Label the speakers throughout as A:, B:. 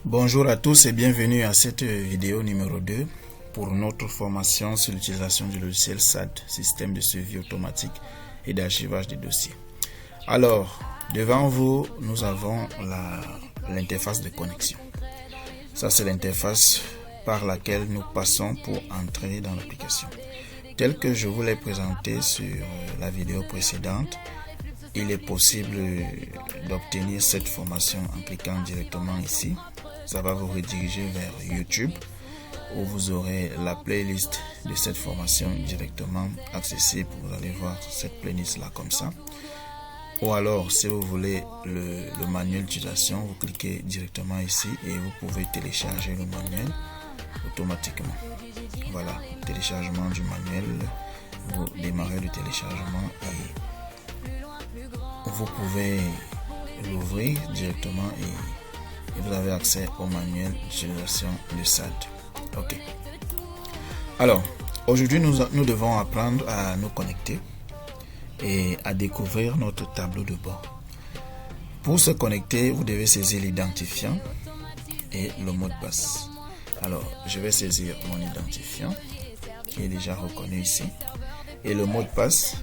A: Bonjour à tous et bienvenue à cette vidéo numéro 2 pour notre formation sur l'utilisation du logiciel SAD, système de suivi automatique et d'archivage des dossiers. Alors, devant vous, nous avons l'interface de connexion. Ça, c'est l'interface par laquelle nous passons pour entrer dans l'application. Tel que je vous l'ai présenté sur la vidéo précédente, il est possible d'obtenir cette formation en cliquant directement ici. Ça va vous rediriger vers YouTube où vous aurez la playlist de cette formation directement accessible. Vous allez voir cette playlist là comme ça. Ou alors, si vous voulez le manuel d'utilisation, vous cliquez directement ici et vous pouvez télécharger le manuel automatiquement. Voilà, téléchargement du manuel. Vous démarrez le téléchargement et vous pouvez l'ouvrir directement et vous avez accès au manuel d'utilisation de SAD. Ok. Alors, aujourd'hui, nous devons apprendre à nous connecter et à découvrir notre tableau de bord. Pour se connecter, vous devez saisir l'identifiant et le mot de passe. Alors, je vais saisir mon identifiant qui est déjà reconnu ici. Et le mot de passe,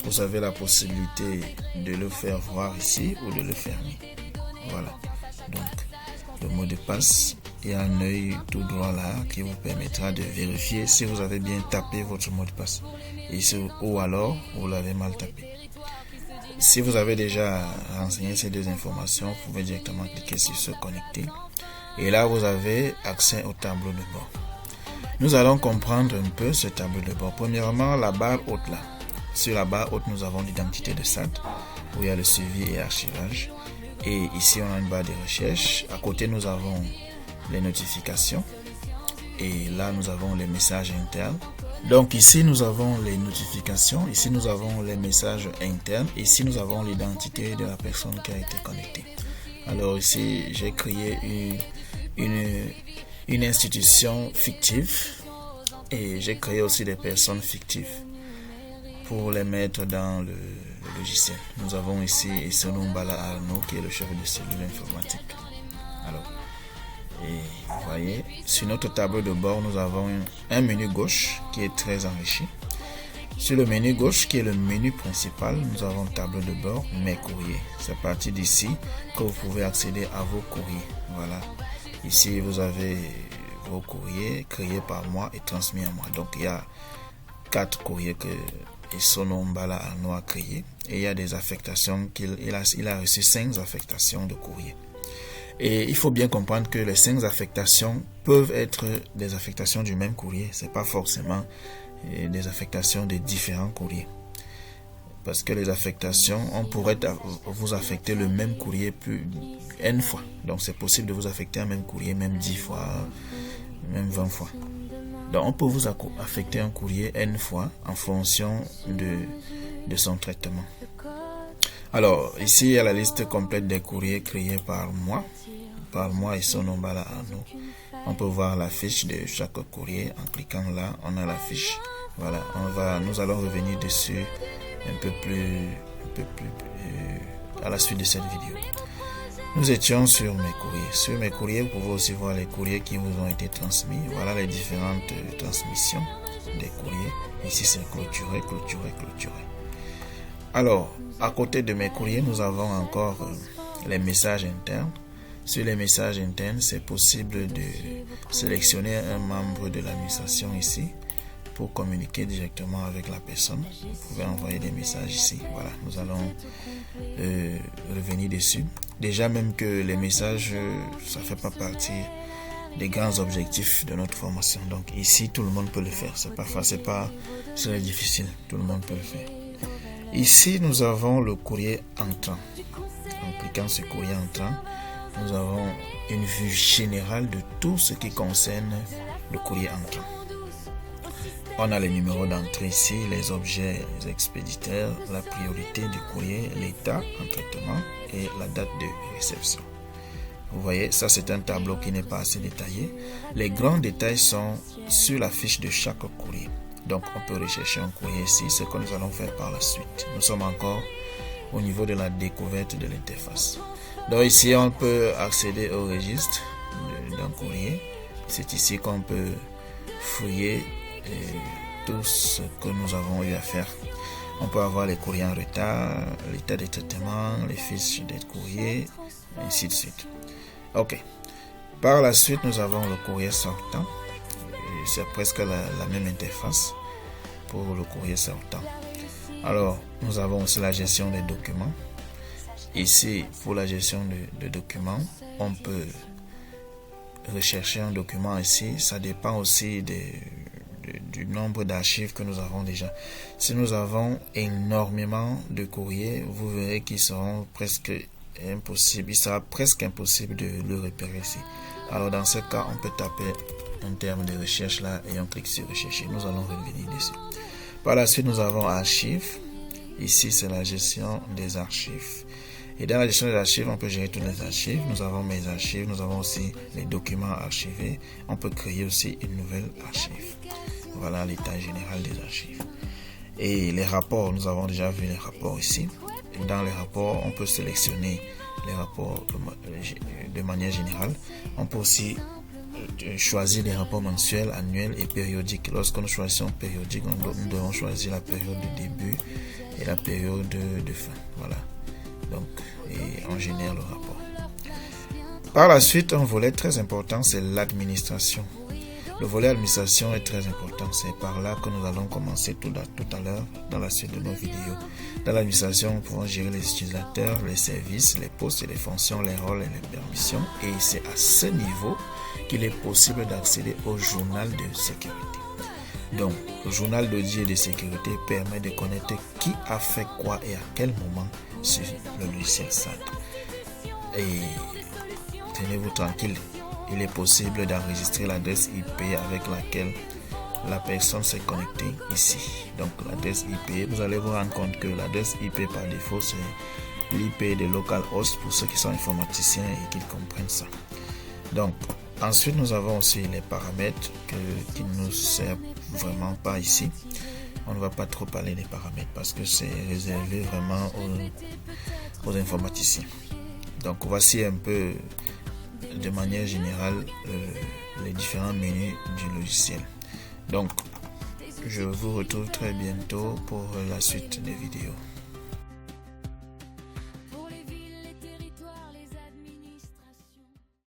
A: vous avez la possibilité de le faire voir ici ou de le fermer. Voilà. Donc, le mot de passe, il y a un œil tout droit là qui vous permettra de vérifier si vous avez bien tapé votre mot de passe ou alors vous l'avez mal tapé. Si vous avez déjà renseigné ces deux informations, vous pouvez directement cliquer sur se connecter et là vous avez accès au tableau de bord. Nous allons comprendre un peu ce tableau de bord. Premièrement, la barre haute là. Sur la barre haute, nous avons l'identité de SAD où il y a le suivi et archivage. Et ici, on a une barre de recherche. À côté, nous avons les notifications. Et là, nous avons les messages internes. Donc ici, nous avons les notifications. Ici, nous avons les messages internes. Ici, nous avons l'identité de la personne qui a été connectée. Alors ici, j'ai créé une institution fictive. Et j'ai créé aussi des personnes fictives pour les mettre dans le logiciel. Nous avons ici Essonou Mbala Arnaud qui est le chef de cellule informatique. Alors, et vous voyez, sur notre tableau de bord, nous avons un menu gauche qui est très enrichi. Sur le menu gauche, qui est le menu principal, nous avons le tableau de bord, mes courriers. C'est à partir d'ici que vous pouvez accéder à vos courriers. Voilà. Ici, vous avez vos courriers créés par moi et transmis à moi. Donc, il y a 4 courriers que Essonou Mbala Arnaud a créé et il y a des affectations il a reçu 5 affectations de courrier. Et il faut bien comprendre que les 5 affectations peuvent être des affectations du même courrier. C'est pas forcément des affectations de différents courriers. Parce que les affectations, on pourrait vous affecter le même courrier plus N fois. Donc c'est possible de vous affecter un même courrier même 10 fois, même 20 fois. Donc on peut vous affecter un courrier N fois en fonction de son traitement. Alors ici il y a la liste complète des courriers créés par moi Essonou Mbala Arnaud. On peut voir la fiche de chaque courrier. En cliquant là, on a la fiche. Voilà, nous allons revenir dessus un peu plus à la suite de cette vidéo. Nous étions sur mes courriers. Sur mes courriers, vous pouvez aussi voir les courriers qui vous ont été transmis. Voilà les différentes transmissions des courriers. Ici, c'est clôturé. Alors, à côté de mes courriers, nous avons encore les messages internes. Sur les messages internes, c'est possible de sélectionner un membre de l'administration ici pour communiquer directement avec la personne. Vous pouvez envoyer des messages ici. Voilà, nous allons revenir dessus. Déjà même que les messages, ça fait pas partie des grands objectifs de notre formation. Donc ici, tout le monde peut le faire. C'est très difficile. Tout le monde peut le faire. Ici, nous avons le courrier entrant. En cliquant sur courrier entrant, nous avons une vue générale de tout ce qui concerne le courrier entrant. On a les numéros d'entrée ici, les objets expéditaires, la priorité du courrier, l'état en traitement et la date de réception. Vous voyez, ça c'est un tableau qui n'est pas assez détaillé. Les grands détails sont sur la fiche de chaque courrier. Donc on peut rechercher un courrier ici, ce que nous allons faire par la suite. Nous sommes encore au niveau de la découverte de l'interface. Donc ici on peut accéder au registre d'un courrier. C'est ici qu'on peut fouiller tout ce que nous avons eu à faire. On peut avoir les courriers en retard, l'état de traitement, les fiches des courriers, ainsi de suite. Ok. Par la suite, nous avons le courrier sortant. C'est presque la même interface pour le courrier sortant. Alors, nous avons aussi la gestion des documents. Ici, pour la gestion de documents, on peut rechercher un document ici. Ça dépend aussi du nombre d'archives que nous avons déjà. Si nous avons énormément de courriers, vous verrez qu'ils seront presque impossible. Il sera presque impossible de le repérer ici. Alors dans ce cas, on peut taper un terme de recherche là et on clique sur rechercher. Nous allons revenir dessus. Par la suite, nous avons archives. Ici, c'est la gestion des archives. Et dans la gestion des archives, on peut gérer toutes les archives. Nous avons mes archives, nous avons aussi les documents archivés. On peut créer aussi une nouvelle archive. Voilà l'état général des archives. Et les rapports, nous avons déjà vu les rapports ici. Et dans les rapports, on peut sélectionner les rapports de manière générale. On peut aussi choisir les rapports mensuels, annuels et périodiques. Lorsque nous choisissons périodique, nous devons choisir la période de début et la période de fin. Voilà. Donc, et on génère le rapport. Par la suite, un volet très important, c'est l'administration. Le volet administration est très important. C'est par là que nous allons commencer tout à l'heure dans la suite de nos vidéos. Dans l'administration, nous pouvons gérer les utilisateurs, les services, les postes et les fonctions, les rôles et les permissions. Et c'est à ce niveau qu'il est possible d'accéder au journal de sécurité. Donc, le journal d'audit et de sécurité permet de connaître qui a fait quoi et à quel moment sur le logiciel SAD. Et tenez-vous tranquille. Il est possible d'enregistrer l'adresse IP avec laquelle la personne s'est connectée ici. Donc l'adresse IP, vous allez vous rendre compte que l'adresse IP par défaut, c'est l'IP de localhost pour ceux qui sont informaticiens et qui comprennent ça. Donc ensuite, nous avons aussi les paramètres qui ne nous servent vraiment pas ici. On ne va pas trop parler des paramètres parce que c'est réservé vraiment aux informaticiens. Donc voici un peu de manière générale les différents menus du logiciel. Donc je vous retrouve très bientôt pour la suite des vidéos.